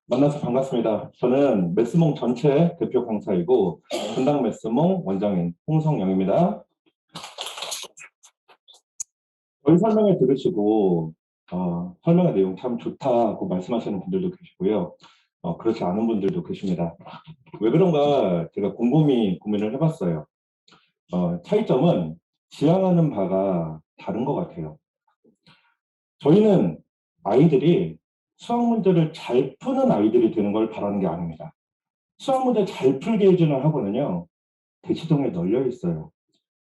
만나서 반갑습니다. 저는 매스몽 전체 대표 강사이고 분당 매스몽 원장인 홍성영입니다. 저희 설명회 들으시고 설명의 내용 참 좋다고 말씀하시는 분들도 계시고요. 그렇지 않은 분들도 계십니다. 왜 그런가 제가 곰곰이 고민을 해봤어요. 차이점은 지향하는 바가 다른 것 같아요. 저희는 아이들이 수학 문제를 잘 푸는 아이들이 되는 걸 바라는 게 아닙니다. 수학 문제 잘 풀게 해주는 학원은요, 대치동에 널려 있어요.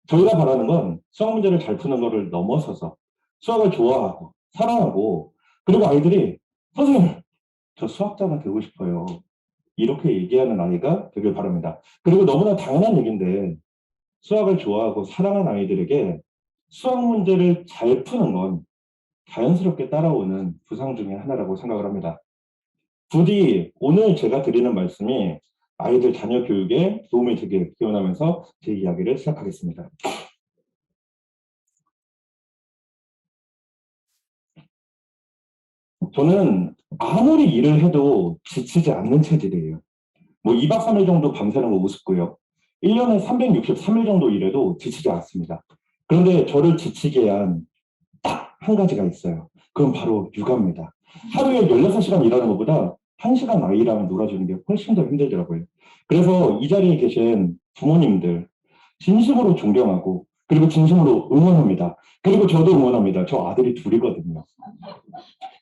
저희가 바라는 건 수학 문제를 잘 푸는 거를 넘어서서 수학을 좋아하고 사랑하고 그리고 아이들이 선생님 저 수학자가 되고 싶어요. 이렇게 얘기하는 아이가 되길 바랍니다. 그리고 너무나 당연한 얘기인데 수학을 좋아하고 사랑하는 아이들에게 수학 문제를 잘 푸는 건 자연스럽게 따라오는 부상 중에 하나라고 생각을 합니다. 부디 오늘 제가 드리는 말씀이 아이들 자녀 교육에 도움이 되길 기원하면서 제 이야기를 시작하겠습니다. 저는 아무리 일을 해도 지치지 않는 체질이에요. 뭐 2박 3일 정도 밤새는 거 우습고요. 1년에 363일 정도 일해도 지치지 않습니다. 그런데 저를 지치게 한 딱 한 가지가 있어요. 그건 바로 육아입니다. 하루에 16시간 일하는 것보다 1시간 아이랑 놀아주는 게 훨씬 더 힘들더라고요. 그래서 이 자리에 계신 부모님들 진심으로 존경하고 그리고 진심으로 응원합니다. 그리고 저도 응원합니다. 저 아들이 둘이거든요.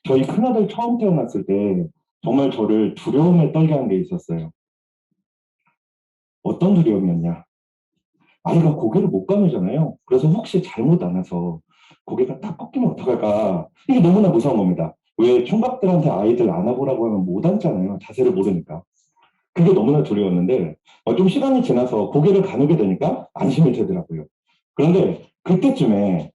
저희 큰아들 처음 태어났을 때 정말 저를 두려움에 떨게 한 게 있었어요. 어떤 두려움이었냐? 아이가 고개를 못 가누잖아요. 그래서 혹시 잘못 안 해서 고개가 딱 꺾이면 어떡할까? 이게 너무나 무서운 겁니다. 왜 총각들한테 아이들 안아보라고 하면 못 앉잖아요. 자세를 모르니까. 그게 너무나 두려웠는데 좀 시간이 지나서 고개를 가누게 되니까 안심이 되더라고요. 그런데 그때쯤에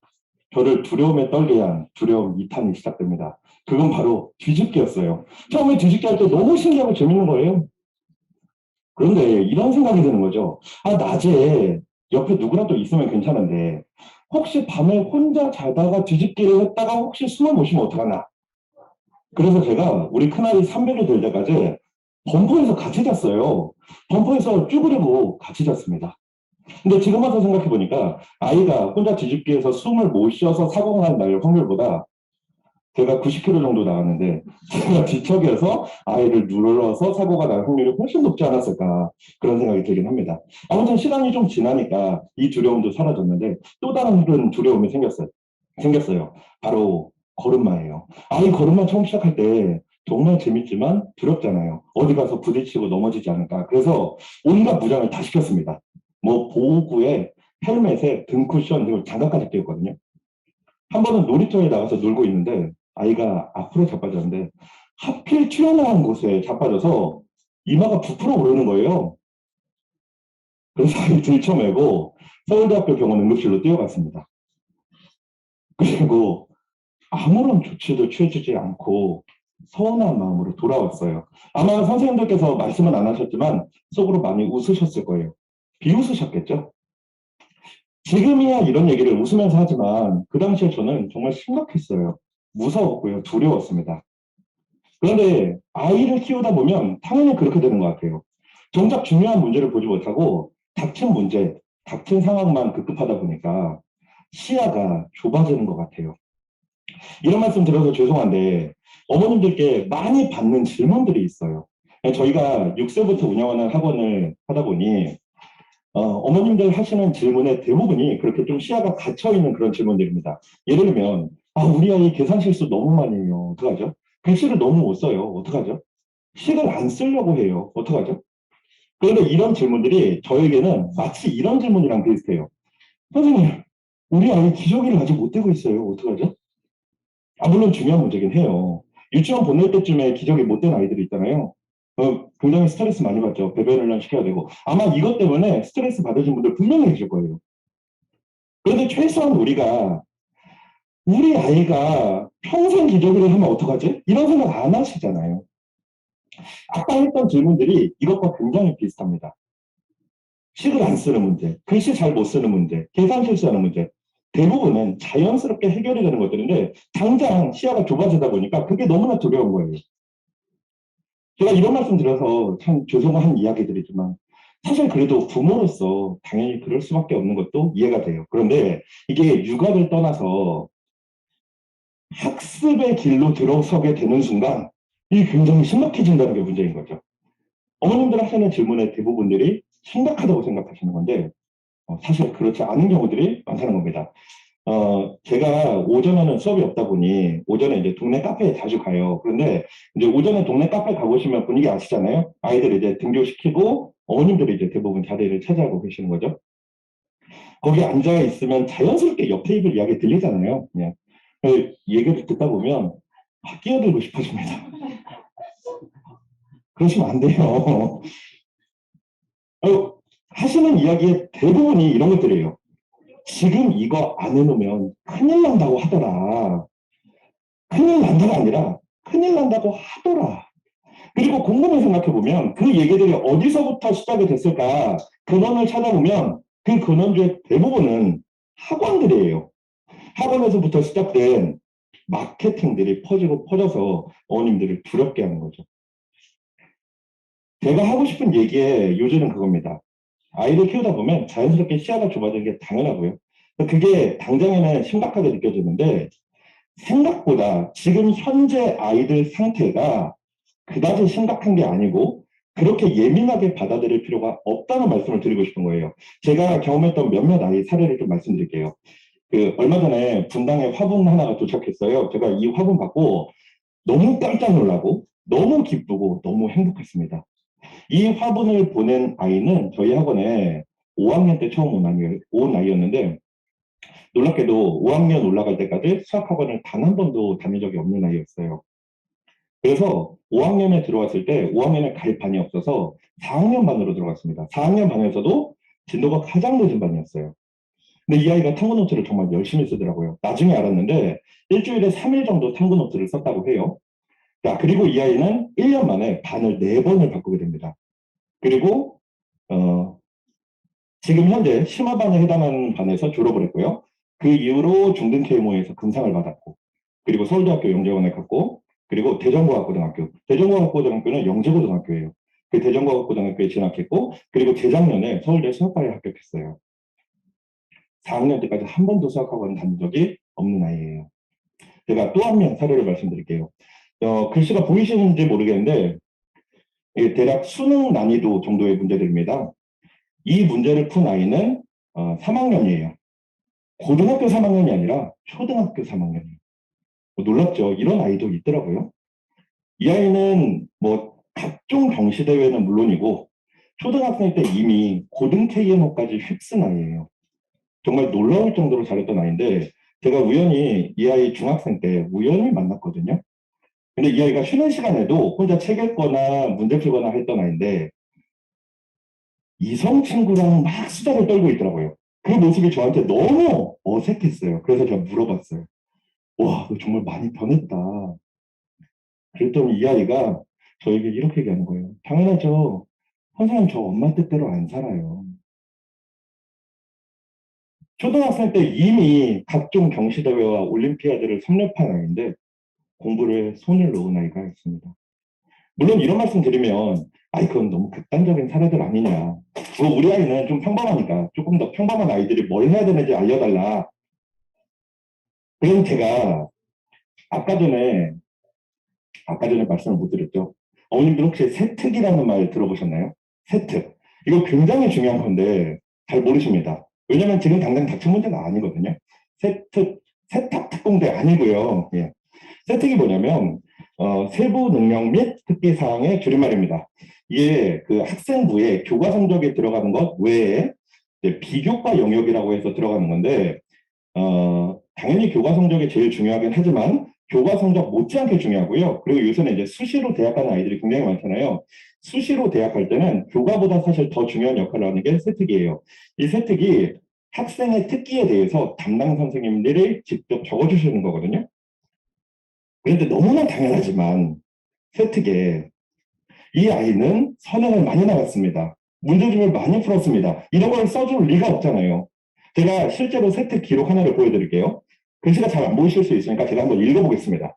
저를 두려움에 떨게 한 두려움 2탄이 시작됩니다. 그건 바로 뒤집기였어요. 처음에 뒤집기 할 때 너무 신기하고 재밌는 거예요. 그런데 이런 생각이 드는 거죠. 낮에 옆에 누구라도 있으면 괜찮은데 혹시 밤에 혼자 자다가 뒤집기를 했다가 혹시 숨을 못 쉬면 어떡하나. 그래서 제가 우리 큰아이 300일 될 때까지 범퍼에서 같이 잤어요. 범퍼에서 쭈그리고 같이 잤습니다. 근데 지금 와서 생각해 보니까 아이가 혼자 뒤집기해서 숨을 못 쉬어서 사고가 날 확률보다 제가 90kg 정도 나왔는데 제가 뒤척여서 아이를 눌러서 사고가 날 확률이 훨씬 높지 않았을까 그런 생각이 들긴 합니다. 아무튼 시간이 좀 지나니까 이 두려움도 사라졌는데 또 다른 두려움이 생겼어요. 바로 걸음마예요. 아이 걸음마 처음 시작할 때 정말 재밌지만 두렵잖아요. 어디 가서 부딪히고 넘어지지 않을까. 그래서 온갖 무장을 다 시켰습니다. 뭐 보호구에 헬멧에 등 쿠션 그리고 장갑까지 끼웠거든요. 한 번은 놀이터에 나가서 놀고 있는데 아이가 앞으로 자빠졌는데 하필 튀어나온 곳에 자빠져서 이마가 부풀어 오르는 거예요. 그래서 아이 들쳐매고 서울대학교 병원 응급실로 뛰어갔습니다. 그리고 아무런 조치도 취해주지 않고 서운한 마음으로 돌아왔어요. 아마 선생님들께서 말씀은 안 하셨지만 속으로 많이 웃으셨을 거예요. 비웃으셨겠죠? 지금이야 이런 얘기를 웃으면서 하지만 그 당시에 저는 정말 심각했어요. 무서웠고요. 두려웠습니다. 그런데 아이를 키우다 보면 당연히 그렇게 되는 것 같아요. 정작 중요한 문제를 보지 못하고 닥친 문제, 닥친 상황만 급급하다 보니까 시야가 좁아지는 것 같아요. 이런 말씀 드려서 죄송한데 어머님들께 많이 받는 질문들이 있어요. 저희가 6세부터 운영하는 학원을 하다 보니 어머님들 하시는 질문의 대부분이 그렇게 좀 시야가 갇혀 있는 그런 질문들입니다. 예를 들면, 우리 아이 계산 실수 너무 많이 해요. 어떡하죠? 글씨를 너무 못 써요. 어떡하죠? 식을 안 쓰려고 해요. 어떡하죠? 그런데 이런 질문들이 저에게는 마치 이런 질문이랑 비슷해요. 선생님, 우리 아이 기저귀를 아직 못 대고 있어요. 어떡하죠? 물론 중요한 문제긴 해요. 유치원 보낼 때쯤에 기저귀 못 된 아이들이 있잖아요. 굉장히 스트레스 많이 받죠. 배변 훈련 시켜야 되고. 아마 이것 때문에 스트레스 받으신 분들 분명히 계실 거예요. 그런데 최소한 우리가 우리 아이가 평생 기저귀를 하면 어떡하지? 이런 생각 안 하시잖아요. 아까 했던 질문들이 이것과 굉장히 비슷합니다. 식을 안 쓰는 문제, 글씨 잘 못 쓰는 문제, 계산 실수하는 문제. 대부분은 자연스럽게 해결이 되는 것들인데 당장 시야가 좁아지다 보니까 그게 너무나 두려운 거예요. 제가 이런 말씀 드려서 참 죄송한 이야기들이지만 사실 그래도 부모로서 당연히 그럴 수밖에 없는 것도 이해가 돼요. 그런데 이게 육아를 떠나서 학습의 길로 들어서게 되는 순간 이 굉장히 심각해진다는 게 문제인 거죠. 어머님들 하시는 질문의 대부분들이 심각하다고 생각하시는 건데 사실 그렇지 않은 경우들이 많다는 겁니다. 제가 오전에는 수업이 없다 보니 오전에 이제 동네 카페에 자주 가요. 그런데 이제 오전에 동네 카페 가보시면 분위기 아시잖아요. 아이들 이제 등교시키고 어머님들이 이제 대부분 자리를 차지하고 계시는 거죠. 거기 앉아 있으면 자연스럽게 옆 테이블 이야기 들리잖아요. 그냥 얘기를 듣다 보면 끼어들고 싶어집니다. 그러시면 안 돼요. 하시는 이야기의 대부분이 이런 것들이에요. 지금 이거 안 해놓으면 큰일 난다고 하더라. 큰일 난다가 아니라 큰일 난다고 하더라. 그리고 곰곰이 생각해보면 그 얘기들이 어디서부터 시작이 됐을까 근원을 찾아보면 그 근원주의 대부분은 학원들이에요. 학원에서부터 시작된 마케팅들이 퍼지고 퍼져서 어머님들을 두렵게 하는 거죠. 제가 하고 싶은 얘기의 요지는 그겁니다. 아이를 키우다 보면 자연스럽게 시야가 좁아지는 게 당연하고요. 그게 당장에는 심각하게 느껴지는데 생각보다 지금 현재 아이들 상태가 그다지 심각한 게 아니고 그렇게 예민하게 받아들일 필요가 없다는 말씀을 드리고 싶은 거예요. 제가 경험했던 몇몇 아이 사례를 좀 말씀드릴게요. 얼마 전에 분당에 화분 하나가 도착했어요. 제가 이 화분 받고 너무 깜짝 놀라고 너무 기쁘고 너무 행복했습니다. 이 화분을 보낸 아이는 저희 학원에 5학년 때 처음 온 아이였는데 놀랍게도 5학년 올라갈 때까지 수학학원을 단 한 번도 다닌 적이 없는 아이였어요. 그래서 5학년에 들어왔을 때 5학년에 갈 반이 없어서 4학년 반으로 들어갔습니다. 4학년 반에서도 진도가 가장 늦은 반이었어요. 근데 이 아이가 탐구 노트를 정말 열심히 쓰더라고요. 나중에 알았는데 일주일에 3일 정도 탐구 노트를 썼다고 해요. 자, 그리고 이 아이는 1년 만에 반을 4번을 바꾸게 됩니다. 그리고 지금 현재 심화반에 해당하는 반에서 졸업을 했고요. 그 이후로 중등 KMO에서 금상을 받았고, 그리고 서울대학교 영재원에 갔고, 그리고 대전과학고등학교는 영재고등학교예요. 그 대전과학고등학교에 진학했고, 그리고 재작년에 서울대 수학과에 합격했어요. 4학년 때까지 한 번도 수학학원 다닌 적이 없는 아이예요. 제가 또 한 명 사례를 말씀드릴게요. 글씨가 보이시는지 모르겠는데, 대략 수능 난이도 정도의 문제들입니다. 이 문제를 푼 아이는 3학년이에요. 고등학교 3학년이 아니라 초등학교 3학년이에요. 놀랍죠? 이런 아이도 있더라고요. 이 아이는 뭐 각종 경시대회는 물론이고 초등학생 때 이미 고등 KMO까지 휩쓴 아이예요. 정말 놀라울 정도로 잘했던 아이인데 제가 우연히 이 아이 중학생 때 우연히 만났거든요. 근데 이 아이가 쉬는 시간에도 혼자 책 읽거나 문제 풀거나 했던 아이인데 이성 친구랑 막 수다를 떨고 있더라고요. 그 모습이 저한테 너무 어색했어요. 그래서 제가 물어봤어요. 와, 너 정말 많이 변했다. 그랬더니 이 아이가 저에게 이렇게 얘기하는 거예요. 당연하죠. 선생님, 저 엄마 뜻대로 안 살아요. 초등학생 때 이미 각종 경시대회와 올림피아드를 섭렵한 아이인데 공부를 손을 놓은 아이가 있습니다. 물론 이런 말씀 드리면 아이 그건 너무 극단적인 사례들 아니냐. 우리 아이는 좀 평범하니까 조금 더 평범한 아이들이 뭘 해야 되는지 알려달라. 그래서 제가 아까 전에 말씀을 못 드렸죠. 어머님들 혹시 세특이라는 말 들어보셨나요? 세특. 이거 굉장히 중요한 건데 잘 모르십니다. 왜냐면 지금 당장 닥친 문제가 아니거든요. 세특, 세탁 특공대 아니고요. 예. 세특이 뭐냐면 세부 능력 및 특기 사항의 줄임말입니다. 이게 그 학생부에 교과 성적에 들어가는 것 외에 비교과 영역이라고 해서 들어가는 건데 당연히 교과 성적이 제일 중요하긴 하지만 교과 성적 못지않게 중요하고요. 그리고 요새는 이제 수시로 대학 가는 아이들이 굉장히 많잖아요. 수시로 대학 갈 때는 교과보다 사실 더 중요한 역할을 하는 게 세특이에요. 이 세특이 학생의 특기에 대해서 담당 선생님들이 직접 적어주시는 거거든요. 그런데 너무나 당연하지만 세특에 이 아이는 선행을 많이 나갔습니다. 문제집을 많이 풀었습니다. 이런 걸 써줄 리가 없잖아요. 제가 실제로 세특 기록 하나를 보여드릴게요. 글씨가 잘 안 보이실 수 있으니까 제가 한번 읽어보겠습니다.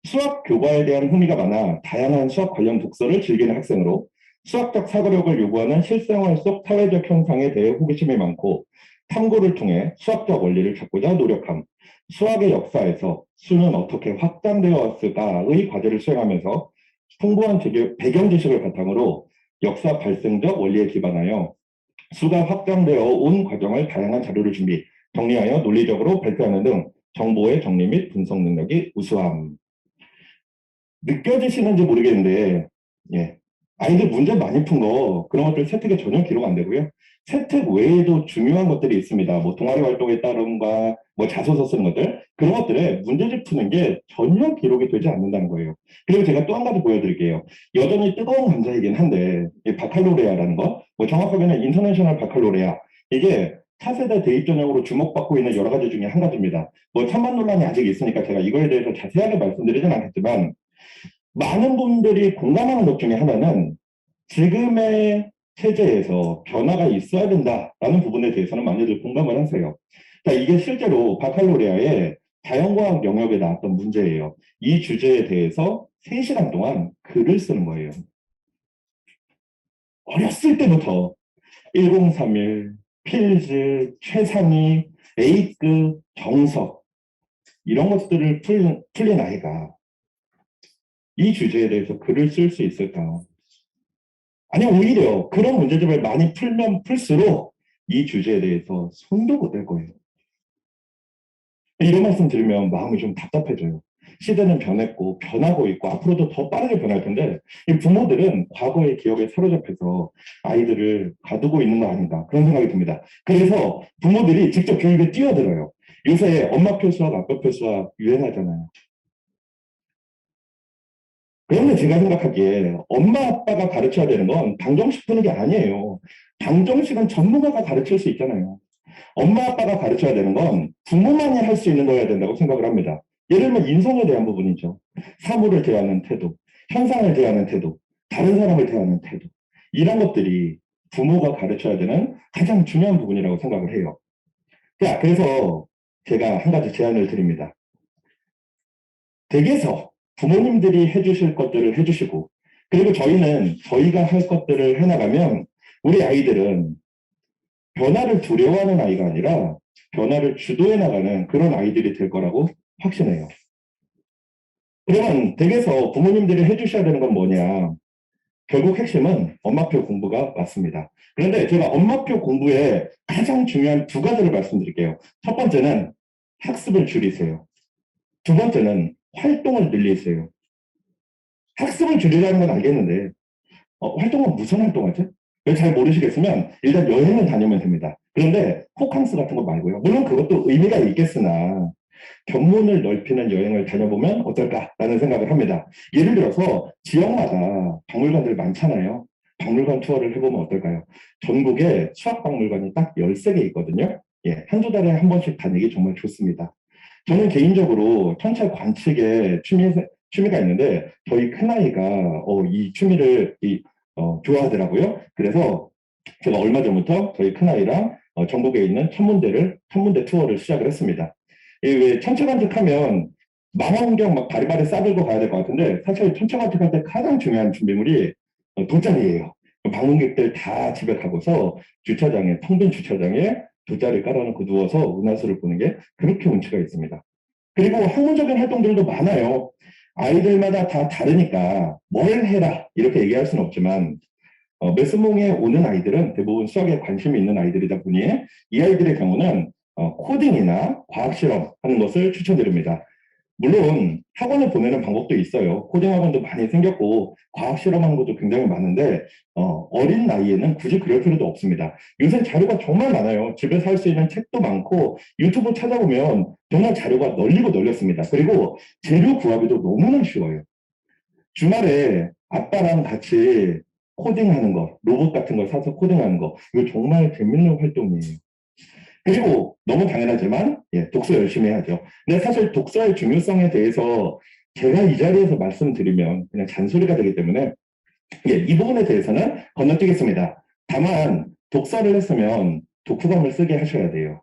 수학 교과에 대한 흥미가 많아 다양한 수학 관련 독서를 즐기는 학생으로 수학적 사고력을 요구하는 실생활 속 사회적 현상에 대해 호기심이 많고 탐구를 통해 수학적 원리를 찾고자 노력함. 수학의 역사에서 수는 어떻게 확장되어 왔을까의 과제를 수행하면서 풍부한 배경 지식을 바탕으로 역사 발생적 원리에 기반하여 수가 확장되어 온 과정을 다양한 자료를 준비, 정리하여 논리적으로 발표하는 등 정보의 정리 및 분석 능력이 우수함. 느껴지시는지 모르겠는데, 예. 아이들 문제 많이 푼 거, 그런 것들 세특에 전혀 기록 안 되고요. 세특 외에도 중요한 것들이 있습니다. 뭐, 동아리 활동에 따른가, 뭐, 자소서 쓰는 것들, 그런 것들에 문제집 푸는 게 전혀 기록이 되지 않는다는 거예요. 그리고 제가 또 한 가지 보여드릴게요. 여전히 뜨거운 감자이긴 한데, 이 바칼로레아라는 거, 뭐, 정확하게는 인터내셔널 바칼로레아, 이게 차세대 대입 전형으로 주목받고 있는 여러 가지 중에 한 가지입니다. 뭐, 찬반 논란이 아직 있으니까 제가 이거에 대해서 자세하게 말씀드리진 않겠지만, 많은 분들이 공감하는 것 중에 하나는 지금의 체제에서 변화가 있어야 된다라는 부분에 대해서는 많이들 공감을 하세요. 자, 이게 실제로 바칼로레아의 자연과학 영역에 나왔던 문제예요. 이 주제에 대해서 3시간 동안 글을 쓰는 거예요. 어렸을 때부터 1031, 필즈, 최상위, A급, 정석 이런 것들을 풀린 아이가 이 주제에 대해서 글을 쓸 수 있을까? 아니, 오히려 그런 문제점을 많이 풀면 풀수록 이 주제에 대해서 손도 못 댈 거예요. 이런 말씀 들으면 마음이 좀 답답해져요. 시대는 변했고 변하고 있고 앞으로도 더 빠르게 변할 텐데 이 부모들은 과거의 기억에 사로잡혀서 아이들을 가두고 있는 거 아닌가 그런 생각이 듭니다. 그래서 부모들이 직접 교육에 뛰어들어요. 요새 엄마표 수학, 아빠표 수학 유행하잖아요. 그런데 제가 생각하기에 엄마 아빠가 가르쳐야 되는 건 방정식 푸는 게 아니에요. 방정식은 전문가가 가르칠 수 있잖아요. 엄마 아빠가 가르쳐야 되는 건 부모만이 할 수 있는 거여야 된다고 생각을 합니다. 예를 들면 인성에 대한 부분이죠. 사물을 대하는 태도, 현상을 대하는 태도, 다른 사람을 대하는 태도. 이런 것들이 부모가 가르쳐야 되는 가장 중요한 부분이라고 생각을 해요. 자, 그래서 제가 한 가지 제안을 드립니다. 댁에서 부모님들이 해주실 것들을 해주시고, 그리고 저희는 저희가 할 것들을 해나가면 우리 아이들은 변화를 두려워하는 아이가 아니라 변화를 주도해 나가는 그런 아이들이 될 거라고 확신해요. 그러면 댁에서 부모님들이 해주셔야 되는 건 뭐냐? 결국 핵심은 엄마표 공부가 맞습니다. 그런데 제가 엄마표 공부에 가장 중요한 2가지를 말씀드릴게요. 첫 번째는 학습을 줄이세요. 두 번째는 활동을 늘리세요. 학습을 줄이라는 건 알겠는데 활동은 무슨 활동하지? 잘 모르시겠으면 일단 여행을 다니면 됩니다. 그런데 호캉스 같은 거 말고요. 물론 그것도 의미가 있겠으나 견문을 넓히는 여행을 다녀보면 어떨까라는 생각을 합니다. 예를 들어서 지역마다 박물관들 많잖아요. 박물관 투어를 해보면 어떨까요? 전국에 수학박물관이 딱 13개 있거든요. 예, 한두 달에 한 번씩 다니기 정말 좋습니다. 저는 개인적으로 천체 관측에 취미가 있는데 저희 큰아이가 이 취미를 좋아하더라고요. 그래서 제가 얼마 전부터 저희 큰아이랑 전국에 있는 천문대 투어를 시작을 했습니다. 왜 천체관측하면 망원경 막 바리바리 싸들고 가야 될 것 같은데 사실 천체관측할 때 가장 중요한 준비물이 돗자리예요. 방문객들 다 집에 가고서 주차장에 텅 빈 주차장에 돗자리 깔아놓고 누워서 은하수를 보는 게 그렇게 운치가 있습니다. 그리고 학문적인 활동들도 많아요. 아이들마다 다 다르니까 뭘 해라 이렇게 얘기할 수는 없지만 메스몽에 오는 아이들은 대부분 수학에 관심이 있는 아이들이다 보니 이 아이들의 경우는 코딩이나 과학 실험 하는 것을 추천드립니다. 물론 학원을 보내는 방법도 있어요. 코딩 학원도 많이 생겼고 과학 실험하는 것도 굉장히 많은데 어린 나이에는 굳이 그럴 필요도 없습니다. 요새 자료가 정말 많아요. 집에서 할 수 있는 책도 많고 유튜브 찾아보면 정말 자료가 널리고 널렸습니다. 그리고 재료 구하기도 너무나 쉬워요. 주말에 아빠랑 같이 코딩하는 거, 로봇 같은 걸 사서 코딩하는 거, 이거 정말 재밌는 활동이에요. 그리고 너무 당연하지만, 예, 독서 열심히 해야죠. 근데 사실 독서의 중요성에 대해서 제가 이 자리에서 말씀드리면 그냥 잔소리가 되기 때문에, 예, 이 부분에 대해서는 건너뛰겠습니다. 다만, 독서를 했으면 독후감을 쓰게 하셔야 돼요.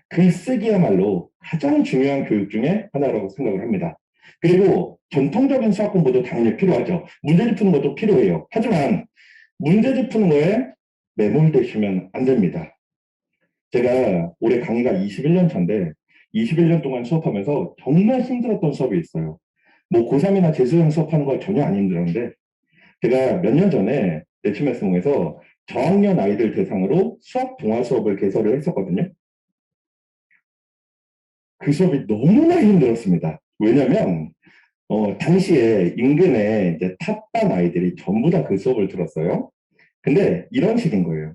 글쓰기야말로 가장 중요한 교육 중에 하나라고 생각을 합니다. 그리고 전통적인 수학 공부도 당연히 필요하죠. 문제집 푸는 것도 필요해요. 하지만 문제집 푸는 거에 매몰되시면 안 됩니다. 제가 올해 강의가 21년 차인데 21년 동안 수업하면서 정말 힘들었던 수업이 있어요. 뭐 고3이나 재수형 수업하는 거 전혀 안 힘들었는데 제가 몇 년 전에 내치메스공에서 저학년 아이들 대상으로 수학 동화 수업을 개설을 했었거든요. 그 수업이 너무나 힘들었습니다. 왜냐면 당시에 인근에 이제 탑반 아이들이 전부 다 그 수업을 들었어요. 근데 이런 식인 거예요.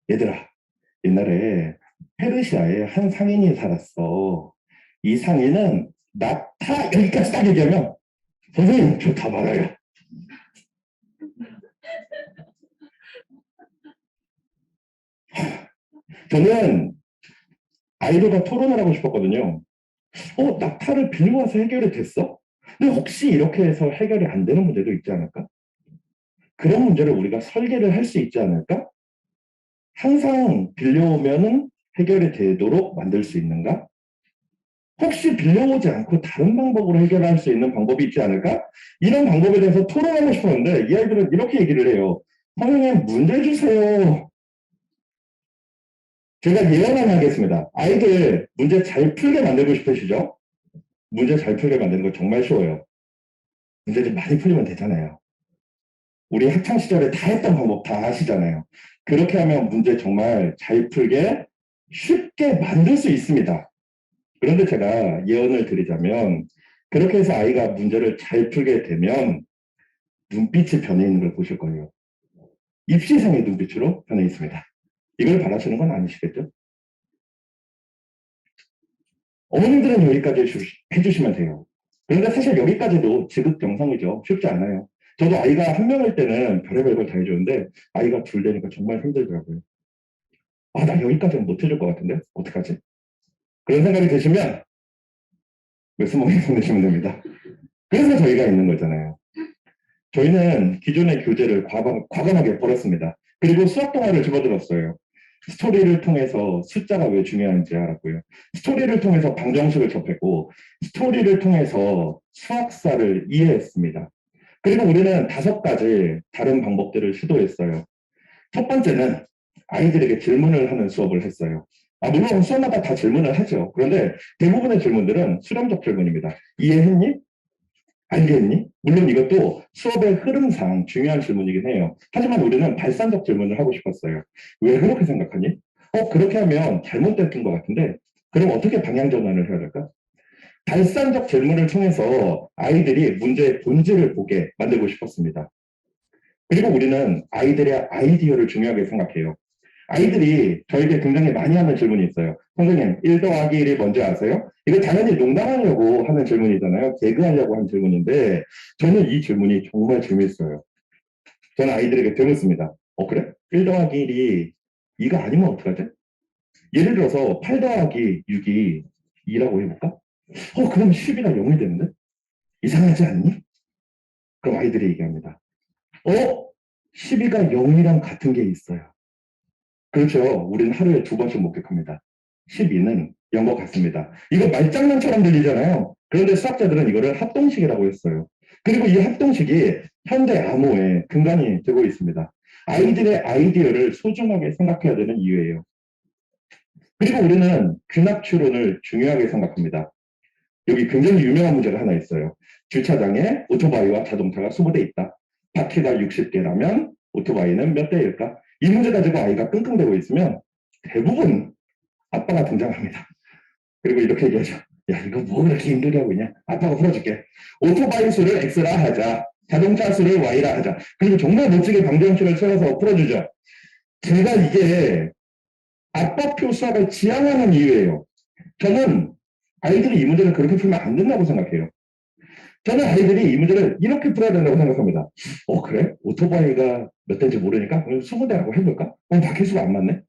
얘들아, 옛날에 페르시아에 한 상인이 살았어. 이 상인은 낙타 여기까지 딱 얘기하면 선생님 저 다 말아요. 저는 아이들과 토론을 하고 싶었거든요. 낙타를 빌리고 와서 해결이 됐어? 근데 혹시 이렇게 해서 해결이 안 되는 문제도 있지 않을까? 그런 문제를 우리가 설계를 할 수 있지 않을까? 항상 빌려오면은 해결이 되도록 만들 수 있는가? 혹시 빌려오지 않고 다른 방법으로 해결할 수 있는 방법이 있지 않을까? 이런 방법에 대해서 토론하고 싶었는데 이 아이들은 이렇게 얘기를 해요. 선생님 문제 주세요. 제가 예언 하나 하겠습니다. 아이들 문제 잘 풀게 만들고 싶으시죠? 문제 잘 풀게 만드는 거 정말 쉬워요. 문제 좀 많이 풀리면 되잖아요. 우리 학창 시절에 다 했던 방법 다 아시잖아요. 그렇게 하면 문제 정말 잘 풀게 쉽게 만들 수 있습니다. 그런데 제가 예언을 드리자면 그렇게 해서 아이가 문제를 잘 풀게 되면 눈빛이 변해 있는 걸 보실 거예요. 입시생의 눈빛으로 변해 있습니다. 이걸 바라시는 건 아니시겠죠? 어머님들은 여기까지 해주시면 돼요. 그런데 사실 여기까지도 지극정성이죠. 쉽지 않아요. 저도 아이가 한 명일 때는 별의별 걸 다 해주는데 아이가 둘 되니까 정말 힘들더라고요. 아, 나 여기까지는 못 해줄 것 같은데? 어떡하지? 그런 생각이 드시면 말씀하게 보내시면 됩니다. 그래서 저희가 있는 거잖아요. 저희는 기존의 교재를 과감하게 버렸습니다. 그리고 수학 동화를 집어들었어요. 스토리를 통해서 숫자가 왜 중요한지 알았고요. 스토리를 통해서 방정식을 접했고, 스토리를 통해서 수학사를 이해했습니다. 그리고 우리는 5가지 다른 방법들을 시도했어요. 첫 번째는 아이들에게 질문을 하는 수업을 했어요. 물론 수업마다 다 질문을 하죠. 그런데 대부분의 질문들은 수렴적 질문입니다. 이해했니? 알겠니? 물론 이것도 수업의 흐름상 중요한 질문이긴 해요. 하지만 우리는 발산적 질문을 하고 싶었어요. 왜 그렇게 생각하니? 그렇게 하면 잘못됐던 것 같은데, 그럼 어떻게 방향 전환을 해야 될까? 발산적 질문을 통해서 아이들이 문제의 본질을 보게 만들고 싶었습니다. 그리고 우리는 아이들의 아이디어를 중요하게 생각해요. 아이들이 저에게 굉장히 많이 하는 질문이 있어요. 선생님, 1 더하기 1이 뭔지 아세요? 이거 당연히 농담하려고 하는 질문이잖아요. 개그하려고 하는 질문인데, 저는 이 질문이 정말 재밌어요. 저는 아이들에게 되묻습니다. 그래? 1 더하기 1이 2가 아니면 어떡하지? 예를 들어서 8 더하기 6이 2라고 해볼까? 그럼 10이가 0이 되는데? 이상하지 않니? 그럼 아이들이 얘기합니다. 12가 0이랑 같은 게 있어요. 그렇죠. 우리는 하루에 2번씩 목격합니다. 12는 0과 같습니다. 이거 말장난처럼 들리잖아요. 그런데 수학자들은 이거를 합동식이라고 했어요. 그리고 이 합동식이 현대 암호의 근간이 되고 있습니다. 아이들의 아이디어를 소중하게 생각해야 되는 이유예요. 그리고 우리는 균합 추론을 중요하게 생각합니다. 여기 굉장히 유명한 문제가 하나 있어요. 주차장에 오토바이와 자동차가 20대 있다. 바퀴가 60개라면 오토바이는 몇 대일까? 이 문제 가지고 아이가 끙끙대고 있으면 대부분 아빠가 등장합니다. 그리고 이렇게 얘기하죠. 야, 이거 뭐 그렇게 힘들게 하고 있냐? 아빠가 풀어줄게. 오토바이 수를 X라 하자. 자동차 수를 Y라 하자. 그리고 정말 멋지게 방정식을 세워서 풀어주죠. 제가 이게 아빠표 수학을 지향하는 이유예요. 저는 아이들이 이 문제를 그렇게 풀면 안 된다고 생각해요. 저는 아이들이 이 문제를 이렇게 풀어야 된다고 생각합니다. 그래? 오토바이가 몇 대인지 모르니까 그럼 20대라고 해볼까? 바퀴수가 안 맞네?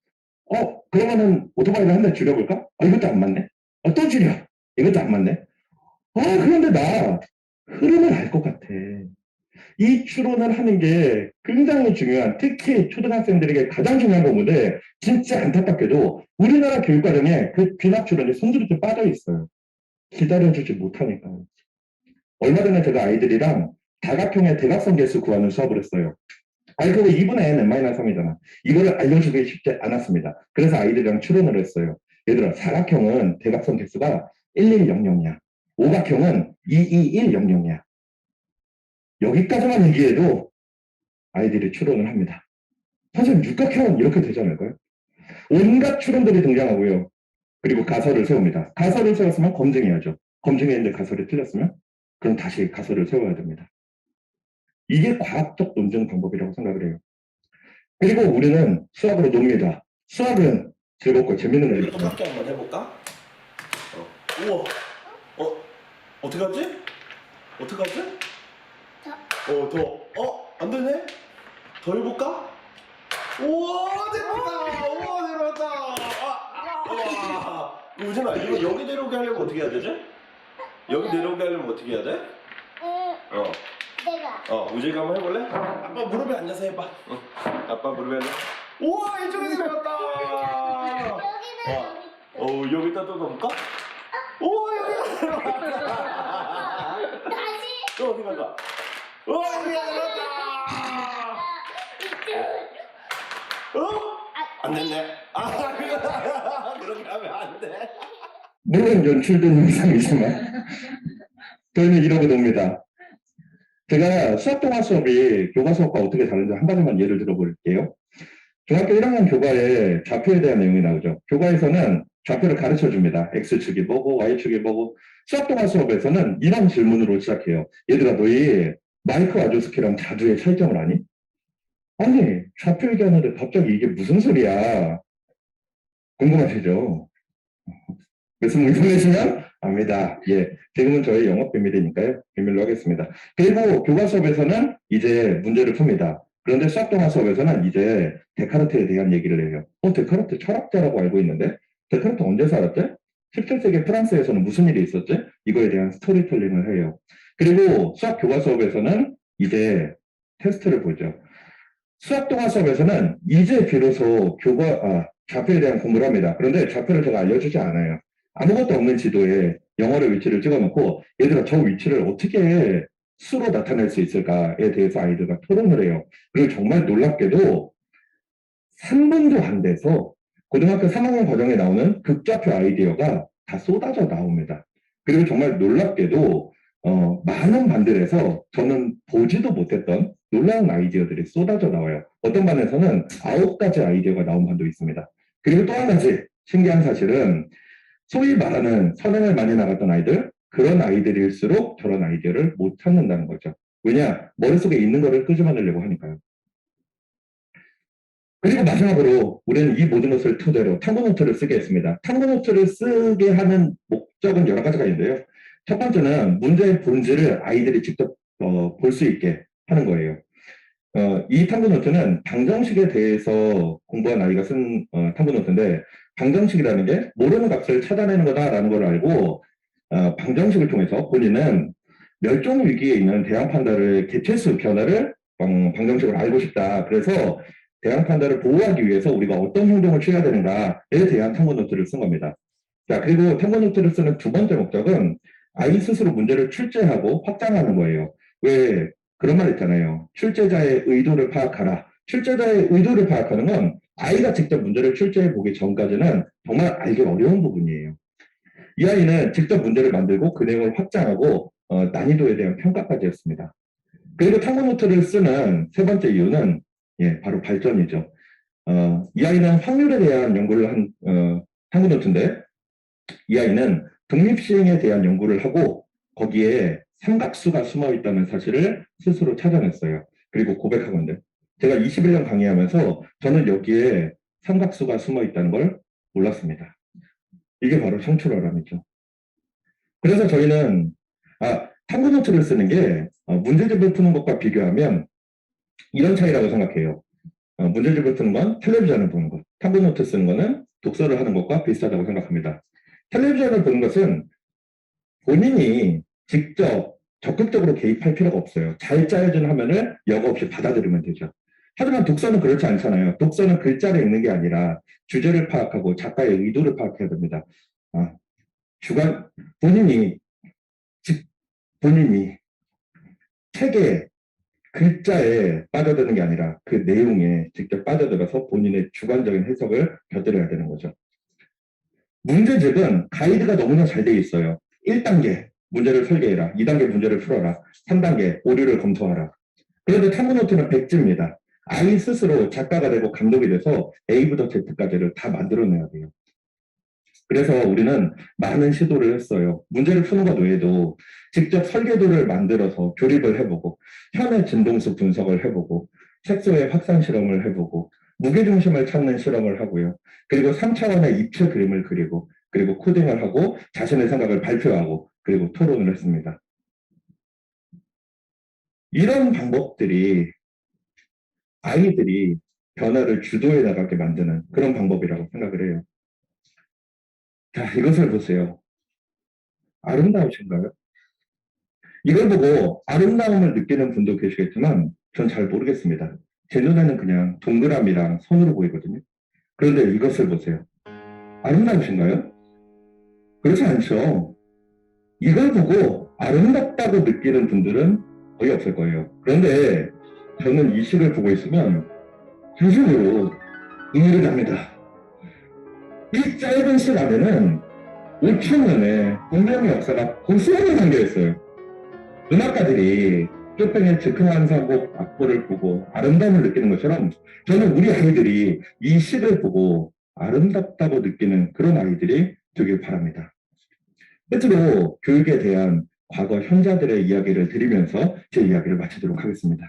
그러면은 오토바이를 한 대 줄여볼까? 이것도 안 맞네? 또 줄여. 이것도 안 맞네? 그런데 나 흐름을 알 것 같아. 이 추론을 하는 게 굉장히 중요한, 특히 초등학생들에게 가장 중요한 건데, 진짜 안타깝게도 우리나라 교육과정에 그 귀납 추론이 송두리째 빠져 있어요. 기다려주지 못하니까. 얼마 전에 제가 아이들이랑 다각형의 대각선 개수 구하는 수업을 했어요. 아니, 그거 2분의 n-3이잖아. 이거를 알려주기 쉽지 않았습니다. 그래서 아이들이랑 추론을 했어요. 얘들아, 사각형은 대각선 개수가 1100이야. 오각형은 22100이야. 여기까지만 얘기해도 아이들이 추론을 합니다. 선생님, 육각형은 이렇게 되지 않을까요? 온갖 추론들이 등장하고요. 그리고 가설을 세웁니다. 가설을 세웠으면 검증해야죠. 검증했는데 가설이 틀렸으면 그럼 다시 가설을 세워야 됩니다. 이게 과학적 논증 방법이라고 생각을 해요. 그리고 우리는 수학으로 놉니다. 수학은 즐겁고 재밌는 이거 거니까. 함께 한번 해볼까? 우와. 어떡하지? 어떡하지? 안 되네? 더 해볼까? 우와, 됐다! 우와, 내려왔다! 우와. 우진아, 이거 여기 내려오게 하려면 어떻게 해야 되지? 여기 내려오게 하려면 어떻게 해야 돼? 내가. 우진이가 한번 해볼래? 아빠 무릎에 앉아서 해봐. 아빠 무릎에 앉아. 우와, 이쪽에 내려왔다! 여기는 여기다 또 넣을까? 우와, 여기다 내려왔다! 다시. 또 어디 갈까? 우와, 여기다 내려왔다! 안 됐네. 그렇게 하면 안 돼. 물론 연출된 영상이지만 저희는 이러고 놉니다. 제가 수학 동화 수업이 교과 수업과 어떻게 다른지 한 가지만 예를 들어볼게요. 중학교 1학년 교과에 좌표에 대한 내용이 나오죠. 교과에서는 좌표를 가르쳐 줍니다. X축이 뭐고 Y축이 뭐고. 수학 동화 수업에서는 이런 질문으로 시작해요. 얘들아, 너희 마이크 와조스키랑 자두의 차이점을 아니? 아니, 좌표 얘기하는데 갑자기 이게 무슨 소리야? 궁금하시죠? 말씀 의심내시면 압니다. 예, 지금은 저희 영업 비밀이니까요. 비밀로 하겠습니다. 그리고 교과 수업에서는 이제 문제를 풉니다. 그런데 수학 동화 수업에서는 이제 데카르트에 대한 얘기를 해요. 데카르트 철학자라고 알고 있는데 데카르트 언제 살았지? 17세기 프랑스에서는 무슨 일이 있었지? 이거에 대한 스토리텔링을 해요. 그리고 수학 교과 수업에서는 이제 테스트를 보죠. 수학 동화 수업에서는 이제 비로소 좌표에 대한 공부를 합니다. 그런데 좌표를 제가 알려주지 않아요. 아무것도 없는 지도에 영어의 위치를 찍어놓고 얘들아, 저 위치를 어떻게 수로 나타낼 수 있을까에 대해서 아이들과 토론을 해요. 그리고 정말 놀랍게도 3분도 안 돼서 고등학교 3학년 과정에 나오는 극좌표 아이디어가 다 쏟아져 나옵니다. 그리고 정말 놀랍게도 많은 반들에서 저는 보지도 못했던 놀라운 아이디어들이 쏟아져 나와요. 어떤 반에서는 9가지 아이디어가 나온 반도 있습니다. 그리고 또 한 가지 신기한 사실은 소위 말하는 선행을 많이 나갔던 아이들, 그런 아이들일수록 저런 아이디어를 못 찾는다는 거죠. 왜냐? 머릿속에 있는 거를 끄집어내려고 하니까요. 그리고 마지막으로 우리는 이 모든 것을 토대로 탐구노트를 쓰게 했습니다. 탐구노트를 쓰게 하는 목적은 여러 가지가 있는데요. 첫 번째는 문제의 본질을 아이들이 직접 볼 수 있게 하는 거예요. 이 탐구노트는 방정식에 대해서 공부한 아이가 쓴 탐구노트인데, 방정식이라는 게 모르는 값을 찾아내는 거다라는 걸 알고 방정식을 통해서 본인은 멸종 위기에 있는 대양 판다를 개체수 변화를 방정식으로 알고 싶다. 그래서 대양 판다를 보호하기 위해서 우리가 어떤 행동을 취해야 되는가에 대한 탐구노트를 쓴 겁니다. 자, 그리고 탐구노트를 쓰는 두 번째 목적은 아이 스스로 문제를 출제하고 확장하는 거예요. 왜 그런 말 있잖아요. 출제자의 의도를 파악하라. 출제자의 의도를 파악하는 건 아이가 직접 문제를 출제해 보기 전까지는 정말 알기 어려운 부분이에요. 이 아이는 직접 문제를 만들고 그 내용을 확장하고 난이도에 대한 평가까지 했습니다. 그리고 탐구노트를 쓰는 세 번째 이유는 바로 발전이죠. 이 아이는 확률에 대한 연구를 한 탐구노트인데, 이 아이는 독립시행에 대한 연구를 하고 거기에 삼각수가 숨어 있다는 사실을 스스로 찾아냈어요. 그리고 고백하건데, 제가 21년 강의하면서 저는 여기에 삼각수가 숨어 있다는 걸 몰랐습니다. 이게 바로 청출어람이죠. 그래서 저희는 탐구노트를 쓰는 게 문제집을 푸는 것과 비교하면 이런 차이라고 생각해요. 문제집을 푸는 건 텔레비전을 보는 것, 탐구노트 쓰는 거는 독서를 하는 것과 비슷하다고 생각합니다. 텔레비전을 보는 것은 본인이 직접 적극적으로 개입할 필요가 없어요. 잘 짜여진 화면을 여과 없이 받아들이면 되죠. 하지만 독서는 그렇지 않잖아요. 독서는 글자를 읽는 게 아니라 주제를 파악하고 작가의 의도를 파악해야 됩니다. 본인이 본인이 책에 글자에 빠져드는 게 아니라 그 내용에 직접 빠져들어서 본인의 주관적인 해석을 곁들여야 되는 거죠. 문제집은 가이드가 너무나 잘 돼 있어요. 1단계 문제를 설계해라. 2단계 문제를 풀어라. 3단계 오류를 검토하라. 그런데 탐구노트는 백지입니다. 아이 스스로 작가가 되고 감독이 돼서 A부터 Z까지를 다 만들어내야 돼요. 그래서 우리는 많은 시도를 했어요. 문제를 푸는 것 외에도 직접 설계도를 만들어서 조립을 해보고 현의 진동수 분석을 해보고 색소의 확산 실험을 해보고 무게중심을 찾는 실험을 하고요. 그리고 3차원의 입체 그림을 그리고 그리고 코딩을 하고 자신의 생각을 발표하고 그리고 토론을 했습니다. 이런 방법들이 아이들이 변화를 주도해 나가게 만드는 그런 방법이라고 생각을 해요. 자, 이것을 보세요. 아름다우신가요? 이걸 보고 아름다움을 느끼는 분도 계시겠지만 전 잘 모르겠습니다. 제 눈에는 그냥 동그라미랑 선으로 보이거든요. 그런데 이것을 보세요. 아름다우신가요? 그렇지 않죠. 이걸 보고 아름답다고 느끼는 분들은 거의 없을 거예요. 그런데 저는 이 시를 보고 있으면 진심으로 눈물이 납니다. 이 짧은 시 안에는 5천년의 운명의 역사가 고스란히 담겨있어요. 음악가들이 쇼팽의 즉흥환상곡 악보를 보고 아름다움을 느끼는 것처럼 저는 우리 아이들이 이 시를 보고 아름답다고 느끼는 그런 아이들이 되길 바랍니다. 끝으로 교육에 대한 과거 현자들의 이야기를 드리면서 제 이야기를 마치도록 하겠습니다.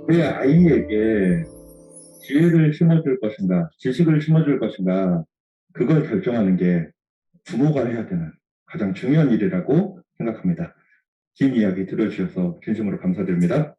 내 아이에게 지혜를 심어줄 것인가, 지식을 심어줄 것인가, 그걸 결정하는 게 부모가 해야 되는 가장 중요한 일이라고 생각합니다. 긴 이야기 들어주셔서 진심으로 감사드립니다.